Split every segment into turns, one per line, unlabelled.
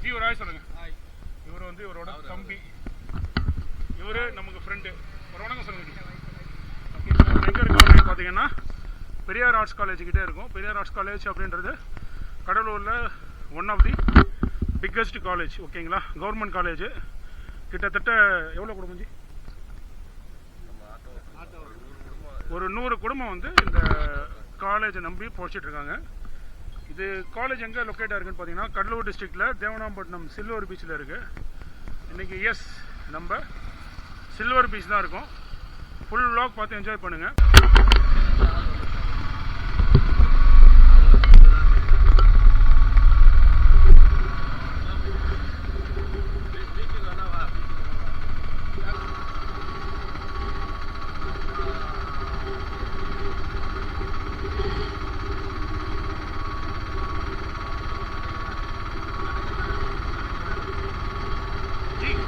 G ஒரு ஆய் சொல்லுங்க. இவர் வந்து இவரோட தம்பி, இவர் நமக்கு ஃப்ரெண்டு. ஒரு வணக்கம் சொல்லுங்க. எங்கே இருக்கோம் அப்படின்னு பார்த்தீங்கன்னா பெரியார் ஆர்ட்ஸ் காலேஜ் கிட்டே இருக்கும். பெரியார் ஆர்ட்ஸ் காலேஜ் அப்படின்றது கடலூரில் one of the biggest college. ஓகேங்களா, கவர்மெண்ட் காலேஜ். கிட்டத்தட்ட எவ்வளோ குடும்பம் ஜி? ஒரு 100 குடும்பம் வந்து இந்த காலேஜை நம்பி போச்சிட்டு இருக்காங்க. இது காலேஜ் எங்கே லொக்கேட்டாக இருக்குன்னு பார்த்தீங்கன்னா கடலூர் டிஸ்ட்ரிக்டில் தேவனாம்பட்டினம் சில்வர் பீச்சில் இருக்குது. இன்றைக்கி நம்ம சில்வர் பீச் தான் இருக்கும். ஃபுல் வ்ளாக் பார்த்து என்ஜாய் பண்ணுங்கள்.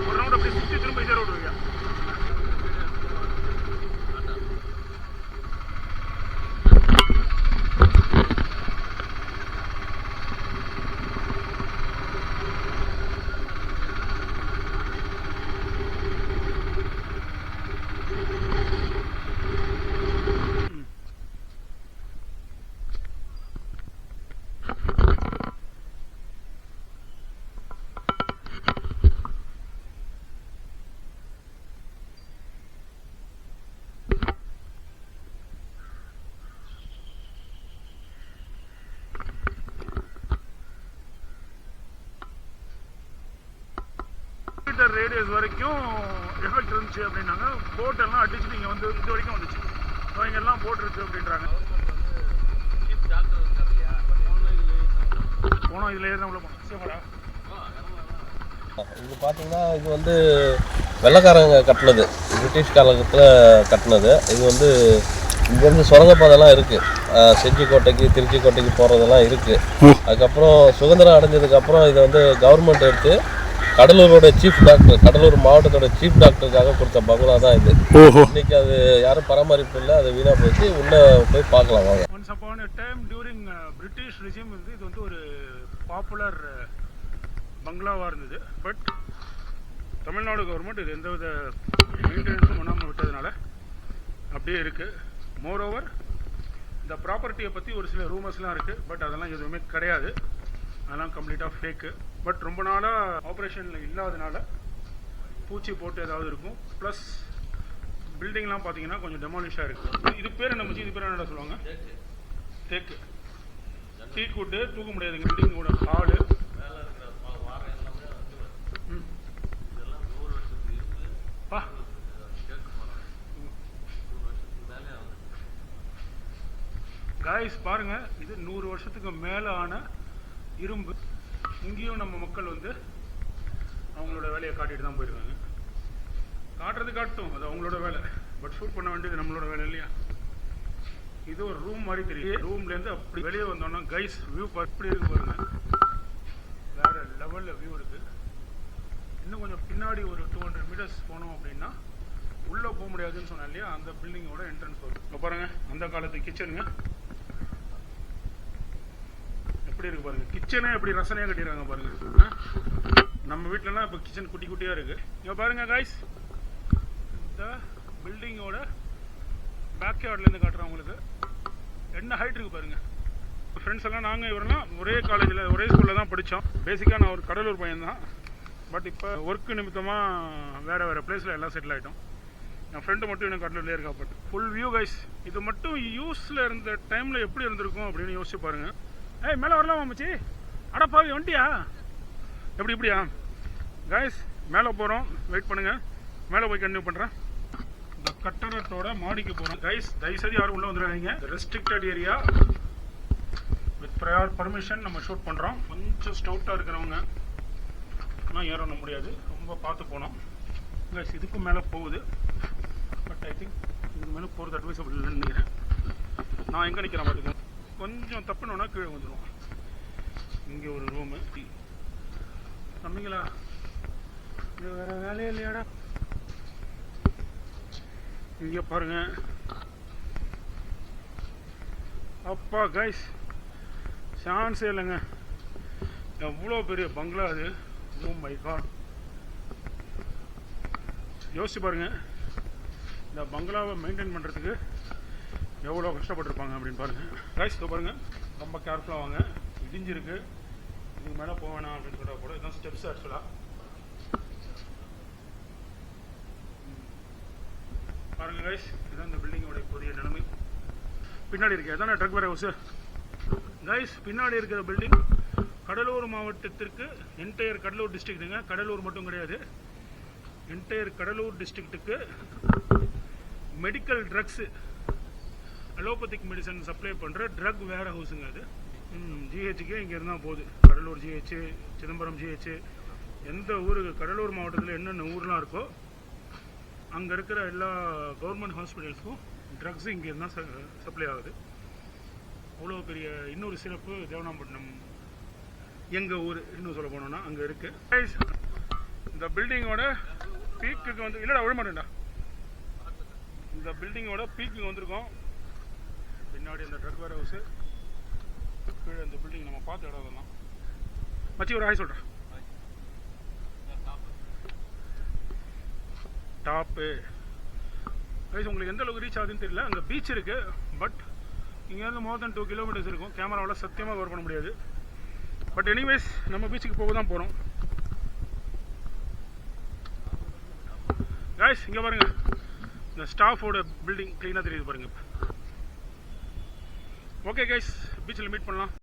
ஒரு ரவுண்ட் அப்படி சுற்றி திரும்ப இதே ரோடு இருக்கா? ரேடியஸ் வரைக்கும் எஃபெக்ட் இருந்துச்சு அப்படின்னாங்க. போட்டெல்லாம் அடிச்சு நீங்கள் வந்து இது வரைக்கும் வந்துச்சு. இங்கெல்லாம் போட்டிருக்கு அப்படின்றாங்க. போனோம் இதில் ஏறினா உள்ள போனோம். சேஃபடா
இது பார்த்தீங்கன்னா இது வந்து வெள்ளைக்காரங்க கட்டினது, பிரிட்டிஷ் காலத்தில் கட்டினது. இது வந்து இங்கேருந்து சுரங்கப்பாதைலாம் இருக்குது. செஞ்சிக்கோட்டைக்கு திருச்சிக்கோட்டைக்கு போகிறதெல்லாம் இருக்குது. அதுக்கப்புறம் சுதந்திரம் அடைஞ்சதுக்கப்புறம் இதை வந்து கவர்மெண்ட் எடுத்து கடலூரோட சீஃப் டாக்டர், கடலூர் மாவட்டத்தோட சீஃப் டாக்டருக்காக கொடுத்த பங்களா தான் இது. இன்னைக்கு அது யாரும் பராமரிப்பு இல்லை, அது வீணாக போச்சு. உள்ளே போய் பார்க்கலாம் வாங்க.
Once upon a time during British regime வந்து இது வந்து ஒரு பாப்புலர் பங்களாவாக இருந்தது. பட் தமிழ்நாடு கவர்மெண்ட் இது எந்தவித மெயின்டெனன்ஸும் பண்ணாமல் விட்டதுனால அப்படியே இருக்குது. மோரோவர் இந்த ப்ராப்பர்ட்டியை பற்றி ஒரு சில ரூமர்ஸ்லாம் இருக்குது. பட் அதெல்லாம் எதுவுமே கிடையாது. அதெல்லாம் கம்ப்ளீட்டாக ஃபேக்கு. பட் ரொம்ப நாளாக ஆப்ரேஷனில் இல்லாதனால பூச்சி போட்டு ஏதாவது இருக்கும். ப்ளஸ் பில்டிங்லாம் பார்த்தீங்கன்னா கொஞ்சம் டெமாலிஷாக இருக்குது. இது பேர் என்ன மச்சி? இது பேர் என்னடா சொல்லுவாங்க? தேக்கு. டீக்குட்டு தூக்க முடியாதுங்க. பில்டிங்கோட ஹாலு காய்ஸ் பாருங்க, இது 100 வருஷத்துக்கு மேலே ஆன இரும்பு. இங்கேயும் நம்ம மக்கள் வந்து அவங்களோட வேலையை காட்டிட்டு தான் போயிருக்காங்க. காட்டுறது காட்டும், அது அவங்களோட வேலை. பட் ஷூட் பண்ண வேண்டியது நம்மளோட வேலை இல்லையா? இது ஒரு ரூம் மாதிரி தெரியுது. ரூம்லேருந்து அப்படி வெளியே வந்தோம்னா கைஸ் வியூ அப்படி இருக்கு பாருங்க. வேற லெவலில் வியூ இருக்கு. இன்னும் கொஞ்சம் பின்னாடி ஒரு 200 மீட்டர்ஸ் போனோம் அப்படின்னா உள்ளே போக முடியாதுன்னு சொன்னேன் இல்லையா, அந்த பில்டிங்கோட என்ட்ரன்ஸ் வரும். இப்போ பாருங்க, அந்த காலத்து கிச்சனுங்க எப்படி இருக்கு பாருங்க. கிச்சனே எப்படி ரசனையாக கட்டிடுறாங்க பாருங்க. நம்ம வீட்டிலலாம் இப்போ கிச்சன் குட்டி குட்டியாக இருக்கு. இங்கே பாருங்க காய்ஸ், இந்த பில்டிங்கோட பேக் யார்ட்லேருந்து காட்டுறேன் உங்களுக்கு. என்ன ஹைட் இருக்கு பாருங்க. ஃப்ரெண்ட்ஸ் எல்லாம் நாங்கள் இவரெல்லாம் ஒரே காலேஜில் ஒரே ஸ்கூலில் தான் படித்தோம். பேசிக்காக நான் ஒரு கடலூர் பையன் தான். பட் இப்போ ஒர்க்கு நிமித்தமாக வேறு பிளேஸில் எல்லாம் செட்டில் ஆகிட்டோம். என் ஃப்ரெண்டு மட்டும் இன்னும் கடலூர்லேயே இருக்கா. But full view guys. இது மட்டும் யூஸில் இருந்த டைமில் எப்படி இருந்திருக்கும் அப்படின்னு யோசிச்சு பாருங்கள். ஏய் மேலே வரலாமா மச்சி? அடப்பாவி வண்டியா? எப்படியா கைஸ்? மேலே போகிறோம், வெயிட் பண்ணுங்கள். மேலே போய் கண்டினியூ பண்ணுறேன். இந்த கட்டடத்தோட மாடிக்கு போகிறோம் கைஸ். தயவுசெய்து யாரும் உள்ளே வந்துடுறாங்க. Restricted area with prior permission நம்ம ஷூட் பண்ணுறோம். கொஞ்சம் ஸ்டவுட்டாக இருக்கிறவங்க ஆனால் ஏறணும் முடியாது, ரொம்ப பார்த்து போனோம் கைஸ். இதுக்கும் மேலே போகுது. பட் ஐ திங்க் இதுக்கு மேலே போகிறது அட்வைசபிள் இல்லைன்னு நினைக்கிறேன். நான் எங்கே நிற்கிறேன் பார்த்துக்கோங்க. கொஞ்சம் தப்புனோன்னா கீழே வந்துடுவோம். இங்கே ஒரு ரூமு. தம்பிங்களா, இது வேறு வேலையே இல்லையாடா? இங்கே பாருங்க. அப்பா கைஸ், சான்ஸே இல்லைங்க. எவ்வளோ பெரிய பங்களா அது. ஓ மை காட், யோசிச்சு பாருங்க இந்த பங்களாவை மெயின்டைன் பண்ணுறதுக்கு எவ்வளோ கஷ்டப்பட்டுருப்பாங்க அப்படின்னு பாருங்கள். ரைஸ் இதோ பாருங்கள், ரொம்ப கேர்ஃபுல்லாக வாங்க. இடிஞ்சிருக்கு, இதுக்கு மேலே போக வேணாம் அப்படின்னு சொல்லிட்டு கூட இதுதான் ஸ்டெப்ஸ். ஆக்சுவலாக பாருங்க கைஸ், இதுதான் இந்த பில்டிங்கோட இப்போதைய நிலைமை. பின்னாடி இருக்கு அதான் ட்ரக் வேர் ஹவுஸு கைஸ். பின்னாடி இருக்கிற பில்டிங் கடலூர் மாவட்டத்திற்கு என்டையர் கடலூர் டிஸ்ட்ரிக்ட்டுங்க. கடலூர் மட்டும் கிடையாது, என்டையர் கடலூர் டிஸ்ட்ரிக்ட்டுக்கு medical drugs, allopathic medicine supply பண்ணுற ட்ரக் வேர் ஹவுஸுங்க அது. ஜிஹெச்சுக்கே இங்கே இருந்தால் போகுது. கடலூர் ஜிஹெச்சு, சிதம்பரம் ஜிஹெச்சு, எந்த ஊருக்கு கடலூர் மாவட்டத்தில் என்னென்ன ஊர்லாம் இருக்கோ அங்கே இருக்கிற எல்லா கவர்மெண்ட் ஹாஸ்பிட்டல்ஸ்க்கும் ட்ரக்ஸு இங்கே இருந்தால் சப்ளை ஆகுது. அவ்வளோ பெரிய இன்னொரு சிறப்பு தேவனாம்பட்டினம் எங்கள் ஊர் இன்னும் சொல்ல போனோன்னா அங்கே இருக்குது. இந்த பில்டிங்கோட பீக்குக்கு வந்து இல்லைடா விழமாட்டேன்டா, இந்த பில்டிங்கோட பீக்குக்கு வந்திருக்கோம். பின்னாடி அந்த ட்ரக் வேர் ஹவுஸு, கீழே இந்த பில்டிங் நம்ம பார்த்த இடம் அதெல்லாம். மச்சி ஒரு ஹாய் சொல்கிறேன். டாப்பு கைஸ், உங்களுக்கு எந்த அளவுக்கு ரீச் ஆகுதுன்னு தெரியல. அங்கே பீச் இருக்குது, பட் இங்கேருந்து மோர் தென் 2 கிலோமீட்டர்ஸ் இருக்கும். கேமராவில் சத்தியமாக கவர் பண்ண முடியாது. பட் எனிவேஸ் நம்ம பீச்சுக்கு போக தான் போகிறோம். கைஸ் இங்கே பாருங்கள், இந்த ஸ்டாஃபோட பில்டிங் க்ளீனாக தெரியுது பாருங்கள். ஓகே கைஸ், பீச்சில் மீட் பண்ணலாம்.